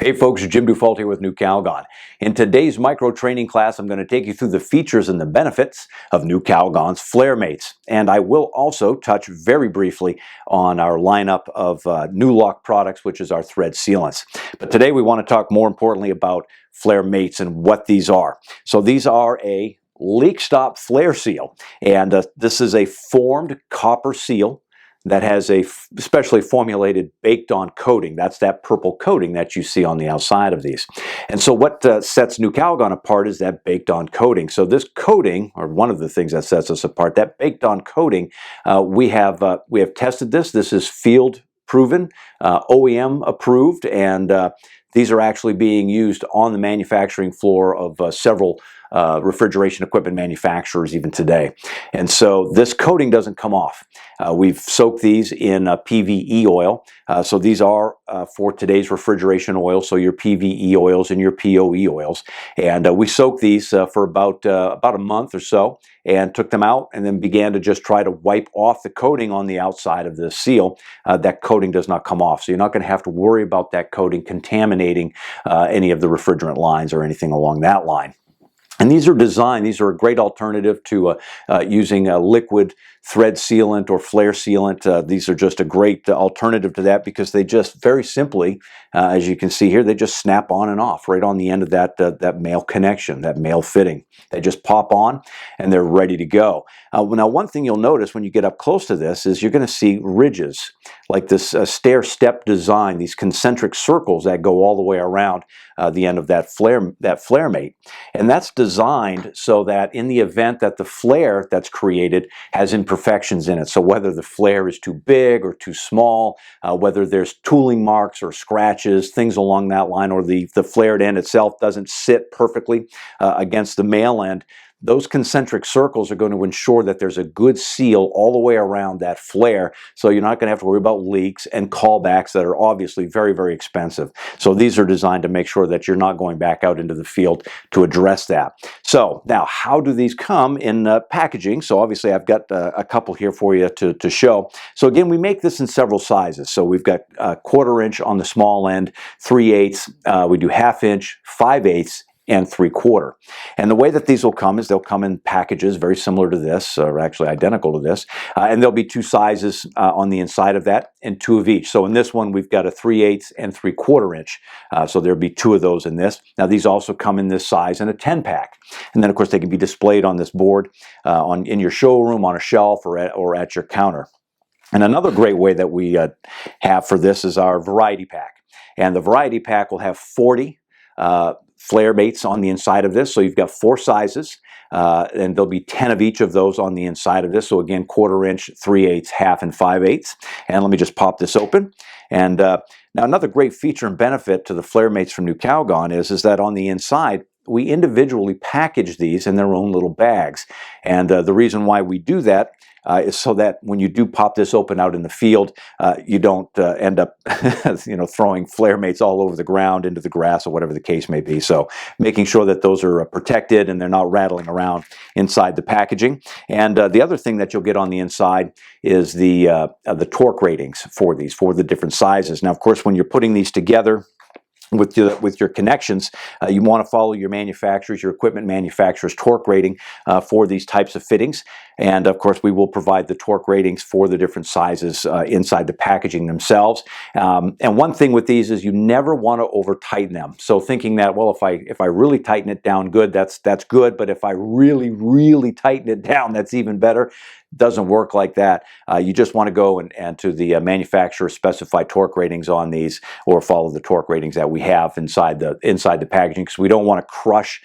Hey folks, Jim Dufault here with NuCalgon. In today's micro training class, I'm going to take you through the features and the benefits of NuCalgon's Flaremates. And I will also touch very briefly on our lineup of NuLock products, which is our thread sealants. But today we want to talk more importantly about Flaremates and what these are. So these are a leak stop flare seal, and this is a formed copper seal that has a specially formulated baked on coating. That's that purple coating that you see on the outside of these. And so what sets NuCalgon apart is that baked on coating. So this coating, or one of the things that sets us apart, that baked on coating, we have tested this. This is field proven, OEM approved, and these are actually being used on the manufacturing floor of several refrigeration equipment manufacturers even today. And so this coating doesn't come off. We've soaked these in PVE oil. So these are for today's refrigeration oil, so your PVE oils and your POE oils. And we soaked these for about a month or so and took them out and then began to just try to wipe off the coating on the outside of the seal. That coating does not come off. So you're not going to have to worry about that coating contaminating any of the refrigerant lines or anything along that line. And these are a great alternative to using a liquid thread sealant or flare sealant. These are just a great alternative to that because they just very simply, as you can see here, they just snap on and off right on the end of that male connection, that male fitting. They just pop on and they're ready to go. Now, one thing you'll notice when you get up close to this is you're going to see ridges, like this stair-step design, these concentric circles that go all the way around the end of that Flaremate. And that's designed so that in the event that the flare that's created has imperfections in it, so whether the flare is too big or too small, whether there's tooling marks or scratches, things along that line, or the flared end itself doesn't sit perfectly against the male end, those concentric circles are going to ensure that there's a good seal all the way around that flare, so you're not going to have to worry about leaks and callbacks that are obviously very, very expensive. So these are designed to make sure that you're not going back out into the field to address that. So now, how do these come in packaging? So obviously I've got a couple here for you to show. So again, we make this in several sizes. So we've got 1/4 inch on the small end, 3/8, we do 1/2 inch, 5/8, and 3/4. And the way that these will come is they'll come in packages very similar to this, or actually identical to this, and there'll be 2 sizes on the inside of that and 2 of each. So in this one we've got a 3/8 and 3/4 inch, so there'll be 2 of those in this. Now these also come in this size in a 10-pack, and then of course they can be displayed on this board in your showroom, on a shelf, or at your counter. And another great way that we have for this is our variety pack, and the variety pack will have 40 Flaremates on the inside of this. So you've got 4 sizes, and there'll be 10 of each of those on the inside of this. So again, 1/4 inch, 3/8, 1/2, and 5/8. And let me just pop this open. And now another great feature and benefit to the Flaremates from NuCalgon is that on the inside, we individually package these in their own little bags. And the reason why we do that is so that when you do pop this open out in the field, you don't end up throwing Flaremates all over the ground, into the grass, or whatever the case may be. So making sure that those are protected and they're not rattling around inside the packaging. And the other thing that you'll get on the inside is the torque ratings for these, for the different sizes. Now, of course, when you're putting these together with your connections, you want to follow your equipment manufacturer's torque rating for these types of fittings. And of course, we will provide the torque ratings for the different sizes inside the packaging themselves. And one thing with these is you never want to over tighten them. So thinking that, well, if I really tighten it down good, that's good. But if I really, really tighten it down, that's even better. Doesn't work like that. You just want to go and to the manufacturer specified torque ratings on these, or follow the torque ratings that we have inside the packaging, because we don't want to crush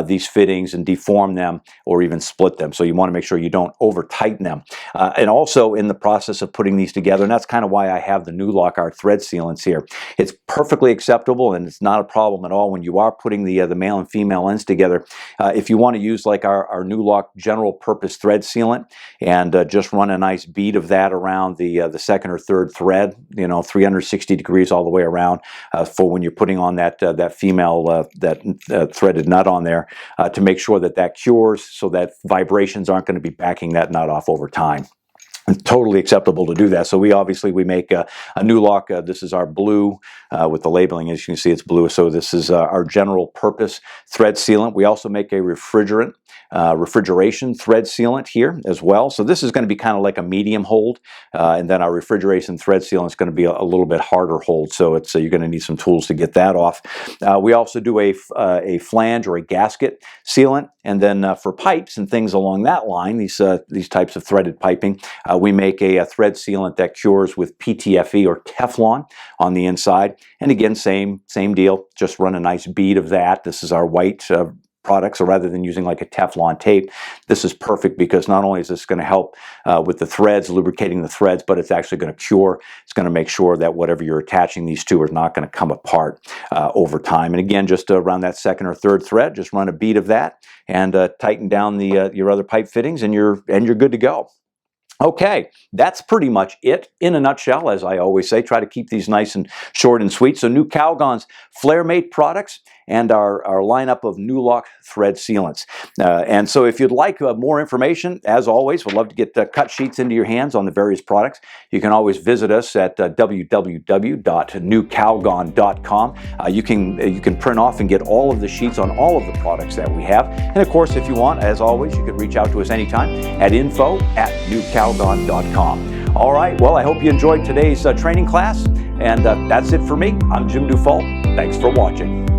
these fittings and deform them or even split them. So you want to make sure you don't over tighten them. And also in the process of putting these together, and that's kind of why I have the NuLock, our thread sealants here. It's perfectly acceptable and it's not a problem at all when you are putting the male and female ends together. If you want to use like our NuLock general purpose thread sealant, and just run a nice bead of that around the second or third thread, 360 degrees all the way around, for when you're putting on that female threaded nut on there, to make sure that cures, so that vibrations aren't going to be backing that nut off over time. totally acceptable to do that. So we make a NuLock. This is our blue with the labeling. As you can see, it's blue. So this is our general purpose thread sealant. We also make a refrigeration thread sealant here as well. So this is going to be kind of like a medium hold, and then our refrigeration thread sealant is going to be a little bit harder hold. So it's you're going to need some tools to get that off. We also do a flange or a gasket sealant, and then for pipes and things along that line, these types of threaded piping. We make a thread sealant that cures with PTFE or Teflon on the inside. And again, same deal, just run a nice bead of that. This is our white product, so rather than using like a Teflon tape, this is perfect because not only is this going to help with the threads, lubricating the threads, but it's actually going to cure. It's going to make sure that whatever you're attaching these to is not going to come apart over time. And again, just around that second or third thread, just run a bead of that and tighten down the your other pipe fittings, and you're good to go. Okay, that's pretty much it in a nutshell. As I always say, try to keep these nice and short and sweet. So NuCalgon's FlareMate products and our lineup of NuLock Thread Sealants. And so if you'd like more information, as always, we'd love to get cut sheets into your hands on the various products. You can always visit us at www.NuCalgon.com. You can print off and get all of the sheets on all of the products that we have. And of course, if you want, as always, you can reach out to us anytime at info@NuCalgon.com. All right, well, I hope you enjoyed today's training class, and that's it for me. I'm Jim Dufault. Thanks for watching.